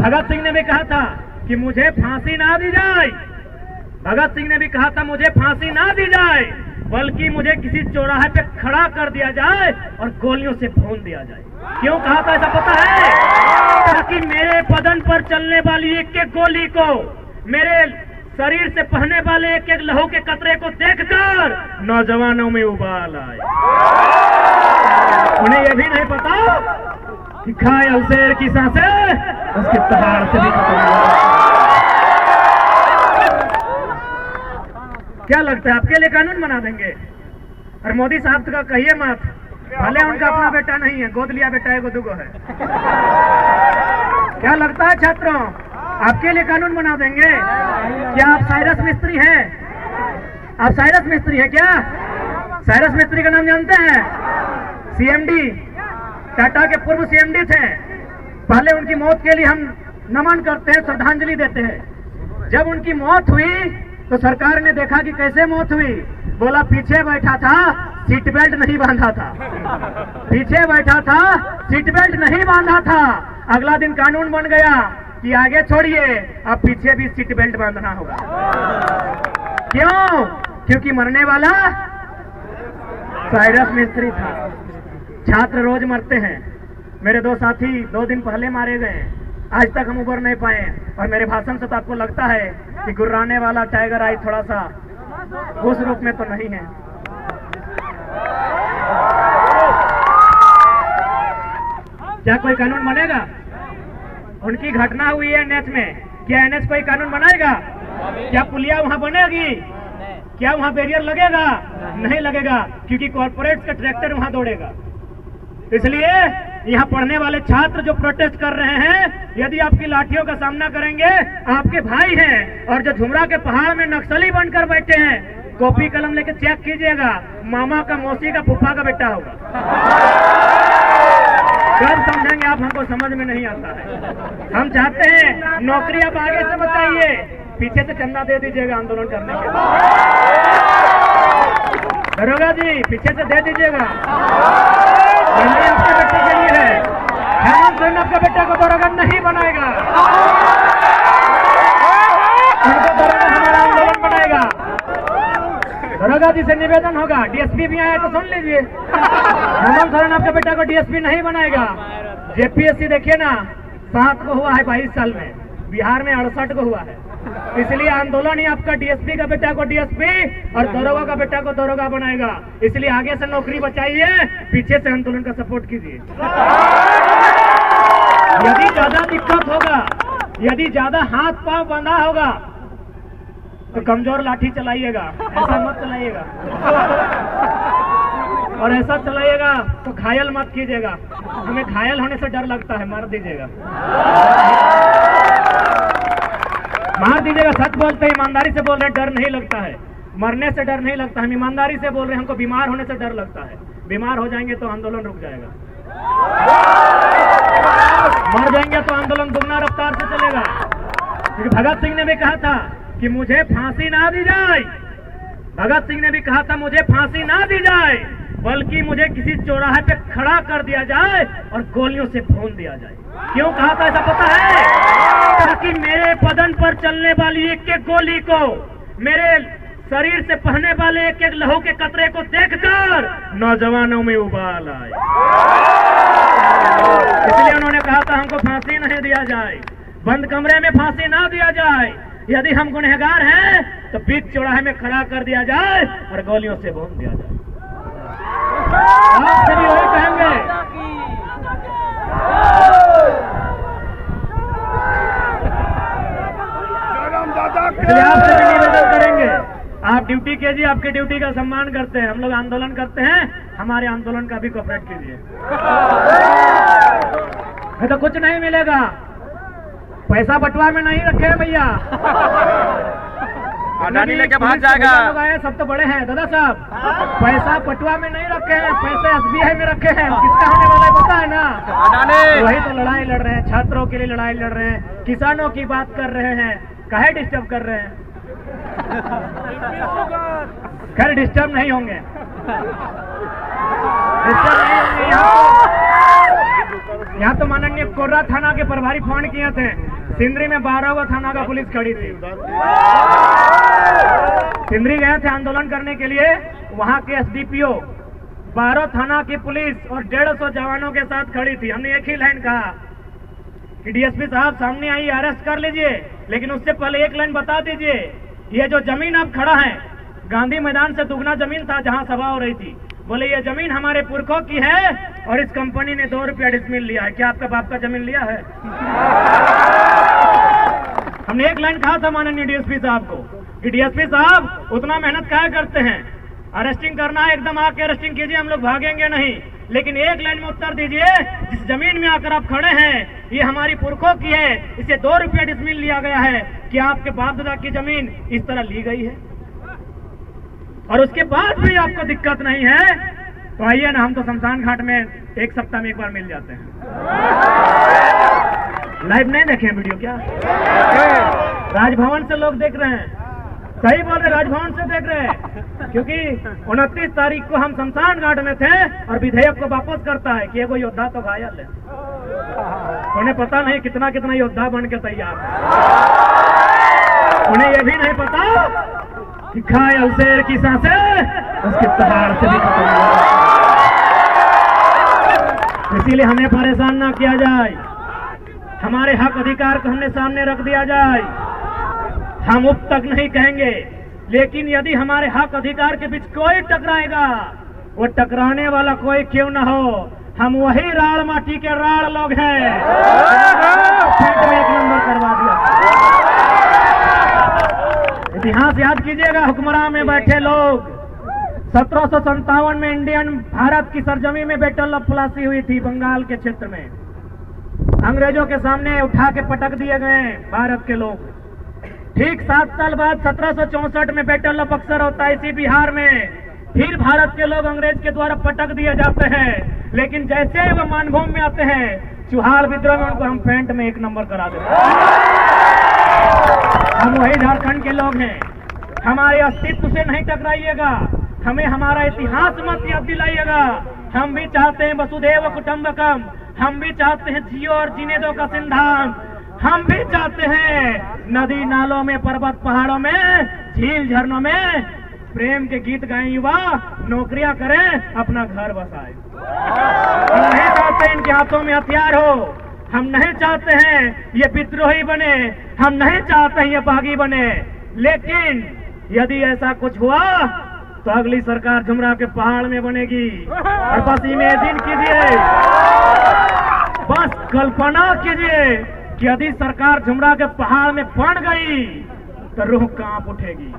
भगत सिंह ने भी कहा था कि मुझे फांसी ना दी जाए। भगत सिंह ने भी कहा था मुझे फांसी ना दी जाए, बल्कि मुझे किसी चौराहे पे खड़ा कर दिया जाए और गोलियों से भून दिया जाए। क्यों कहा था ऐसा पता है? ताकि मेरे बदन पर चलने वाली एक एक गोली को, मेरे शरीर से बहने वाले एक एक लहू के कतरे को देखकर नौजवानों में उबाल आए। उन्हें यह भी नहीं पता कि घायल शेर की सांसें उसके दहाड़ से भी क्या लगता है आपके लिए कानून बना देंगे? और मोदी साहब का कहिए मत, भले उनका अपना बेटा नहीं है, गोद लिया बेटा एगो दुगो है। क्या लगता है छात्रों, आपके लिए कानून बना देंगे? क्या आप साइरस मिस्त्री हैं? आप साइरस मिस्त्री हैं क्या? साइरस मिस्त्री का नाम जानते हैं? सीएमडी, टाटा के पूर्व सीएमडी थे। पहले उनकी मौत के लिए हम नमन करते हैं, श्रद्धांजलि देते हैं। जब उनकी मौत हुई तो सरकार ने देखा कि कैसे मौत हुई, बोला पीछे बैठा था, सीट बेल्ट नहीं बांधा था। पीछे बैठा था, सीट बेल्ट नहीं बांधा था। अगला दिन कानून बन गया कि आगे छोड़िए, अब पीछे भी सीट बेल्ट बांधना होगा। क्यों? क्योंकि मरने वाला साइरस मिस्त्री था। छात्र रोज मरते हैं। मेरे दो साथी 2 दिन पहले मारे गए, आज तक हम उबर नहीं पाए। और मेरे भाषण से तो आपको लगता है कि गुर्राने वाला टाइगर आई थोड़ा सा उस रूप में तो नहीं है। क्या कोई कानून बनेगा? उनकी घटना हुई है एनएच में, क्या एनएच कोई कानून बनाएगा? क्या पुलिया वहां बनेगी? क्या वहां बैरियर लगेगा? नहीं लगेगा, क्योंकि कॉर्पोरेट का ट्रैक्टर वहां दौड़ेगा। इसलिए यहाँ पढ़ने वाले छात्र जो प्रोटेस्ट कर रहे हैं, यदि आपकी लाठियों का सामना करेंगे, आपके भाई हैं। और जो झुमरा के पहाड़ में नक्सली बनकर बैठे हैं, कॉपी कलम लेके चेक कीजिएगा, मामा का, मौसी का, फूफा का बेटा होगा। कब समझेंगे आप? हमको समझ में नहीं आता है। हम चाहते हैं नौकरी आप आगे से बचाइए, पीछे से चंदा दे दीजिएगा आंदोलन करने के लिए। दरोगा जी पीछे से दे दीजिएगा, आपके बेटे के लिए है। हेमंत सोरेन आपके बेटे को दरोगा नहीं बनाएगा, उनको दरोगा हमारा आंदोलन बनाएगा। दरोगा जी से निवेदन होगा, डीएसपी भी आया तो सुन लीजिए, हेमंत सोरेन आपके बेटा को डीएसपी नहीं बनाएगा। जेपीएससी देखिए ना, 7 को हुआ है 22 साल में, बिहार में 68 को हुआ है। इसलिए आंदोलन ही आपका डीएसपी का बेटा को डीएसपी और दरोगा का बेटा को दरोगा बनाएगा। इसलिए आगे से नौकरी बचाइए, पीछे से आंदोलन का सपोर्ट कीजिए। यदि ज्यादा दिक्कत होगा, यदि ज्यादा हाथ पांव बंधा होगा, तो कमजोर लाठी चलाइएगा, ऐसा मत चलाइएगा। और ऐसा चलाइएगा तो घायल मत कीजिएगा, हमें घायल होने से डर लगता है, मार दीजिएगा, मार दीजिएगा। सच बोलते हैं, ईमानदारी से बोल रहे हैं, डर नहीं लगता है, मरने से डर नहीं लगता। हम ईमानदारी से बोल रहे हैं, हमको बीमार होने से डर लगता है। बीमार हो जाएंगे तो आंदोलन रुक जाएगा, मर जाएंगे तो आंदोलन दुगना रफ्तार से चलेगा। क्योंकि भगत सिंह ने भी कहा था कि मुझे फांसी ना दी जाए। भगत सिंह ने भी कहा था मुझे फांसी ना दी जाए, बल्कि मुझे किसी चौराहे पे खड़ा कर दिया जाए और गोलियों से भून दिया जाए। क्यों कहा था ऐसा पता है? ताकि मेरे बदन पर चलने वाली एक एक गोली को, मेरे शरीर से बहने वाले एक एक लहू के कतरे को देखकर नौजवानों में उबाल आए। इसलिए उन्होंने कहा था हमको फांसी नहीं दिया जाए, बंद कमरे में फांसी ना दिया जाए। यदि हम गुनहगार हैं तो बीच चौराहे में खड़ा कर दिया जाए और गोलियों से भून दिया जाए। आप सभी वही कहेंगे। इसलिए आपसे भी निवेदन करेंगे, आप ड्यूटी कीजिए, आपकी ड्यूटी का सम्मान करते हैं। हम लोग आंदोलन करते हैं, हमारे आंदोलन का भी कोऑपरेट कीजिए। तो कुछ नहीं मिलेगा, पैसा बटुआ में नहीं रखे हैं भैया, अडानी लेके भाग जाएगा। लोग आए सब तो बड़े हैं दादा साहब, पैसा पटुआ में नहीं रखे हैं, पैसे एसबीआई में रखे हैं। किसका होने वाला है पता है ना? अडानी। वही तो लड़ाई लड़ रहे हैं, छात्रों के लिए लड़ाई लड़ रहे हैं, किसानों की बात कर रहे हैं। काहे डिस्टर्ब कर रहे हैं? खैर डिस्टर्ब नहीं होंगे, डिस्टर्ब नहीं होंगे। यहाँ तो माननीय कोर्रा थाना के प्रभारी फोन किए थे, सिंदरी में 12 थाना का पुलिस खड़ी थी। सिंदरी गए थे आंदोलन करने के लिए, वहां के एसडीपीओ 12 थाना की पुलिस और 150 जवानों के साथ खड़ी थी। हमने एक ही लाइन कहा कि डीएसपी साहब सामने आइए, अरेस्ट कर लीजिए, लेकिन उससे पहले एक लाइन बता दीजिए, ये जो जमीन अब खड़ा है गांधी मैदान से दुगना जमीन था जहां सभा हो रही थी, बोले ये जमीन हमारे पुरखों की है और इस कंपनी ने 2 रुपया डिसमिल लिया है। क्या आपका बाप का जमीन लिया है? हमने एक लाइन कहा था माननीय डीएसपी साहब को कि डीएसपी साहब उतना मेहनत क्या करते हैं, अरेस्टिंग करना है एकदम आके अरेस्टिंग कीजिए, हम लोग भागेंगे नहीं, लेकिन एक लाइन में उत्तर दीजिए, जिस जमीन में आकर आप खड़े हैं ये हमारी पुरखों की है, इसे 2 रुपया डिसमिल लिया गया है। क्या आपके बाप दादा की जमीन इस तरह ली गई है? और उसके बाद भी आपको दिक्कत नहीं है तो आइए ना, हम तो शमशान घाट में 1 सप्ताह में एक बार मिल जाते हैं। लाइव नहीं देखे वीडियो क्या? राजभवन से लोग देख रहे हैं, सही बोल रहे, राजभवन से देख रहे हैं, क्योंकि 29 तारीख को हम शमशान घाट में थे और विधेयक को वापस करता है कि एगो योद्धा तो घायल है। उन्हें पता नहीं कितना कितना योद्धा बन के तैयार है। उन्हें यह भी नहीं पता कि घायल शेर की सांसें उसके पहाड़ से भी खत्म हो गई। इसीलिए हमें परेशान ना किया जाए, हमारे हक अधिकार को हमने सामने रख दिया जाए। हम उप तक नहीं कहेंगे, लेकिन यदि हमारे हक अधिकार के बीच कोई टकराएगा, वो टकराने वाला कोई क्यों ना हो, हम वही राड़ माटी के राड़ लोग हैं। फील्ड में 1 नंबर करवा दिया। इतिहास याद कीजिएगा, हुक्मरान में बैठे लोग 1757 में इंडियन भारत की सरजमी में बैटल ऑफ प्लासी हुई थी, बंगाल के क्षेत्र में। अंग्रेजों के सामने उठा के पटक दिए गए भारत के लोग। ठीक 7 साल बाद 1764 में बैटल ऑफ बक्सर होता है इसी बिहार में। फिर भारत के लोग अंग्रेज के द्वारा पटक दिए जाते हैं, लेकिन जैसे ही वो मानभूमि में आते हैं, चुहाल विद्रोह में उनको हम पेंट में 1 नंबर करा देते हैं। हम वही झारखंड के लोग हैं, हमारे अस्तित्व से नहीं टकराइएगा, हमें हमारा इतिहास मत याद दिलाइएगा। हम भी चाहते हैं वसुधैव कुटुंबकम, हम भी चाहते हैं जियो और जीने दो का सिद्धांत, हम भी चाहते हैं नदी नालों में, पर्वत पहाड़ों में, झील झरनों में प्रेम के गीत गाएं युवा, नौकरियां करें, अपना घर बसाए। हम नहीं चाहते इनके हाथों में हथियार हो, हम नहीं चाहते हैं ये विद्रोही बने, हम नहीं चाहते हैं ये बागी बने, लेकिन यदि ऐसा कुछ हुआ तो अगली सरकार झुमरा के पहाड़ में बनेगी। और बस इमेजिन कीजिए, बस कल्पना कीजिए कि यदि सरकार झुमरा के पहाड़ में पड़ गई तो रूह कांप उठेगी।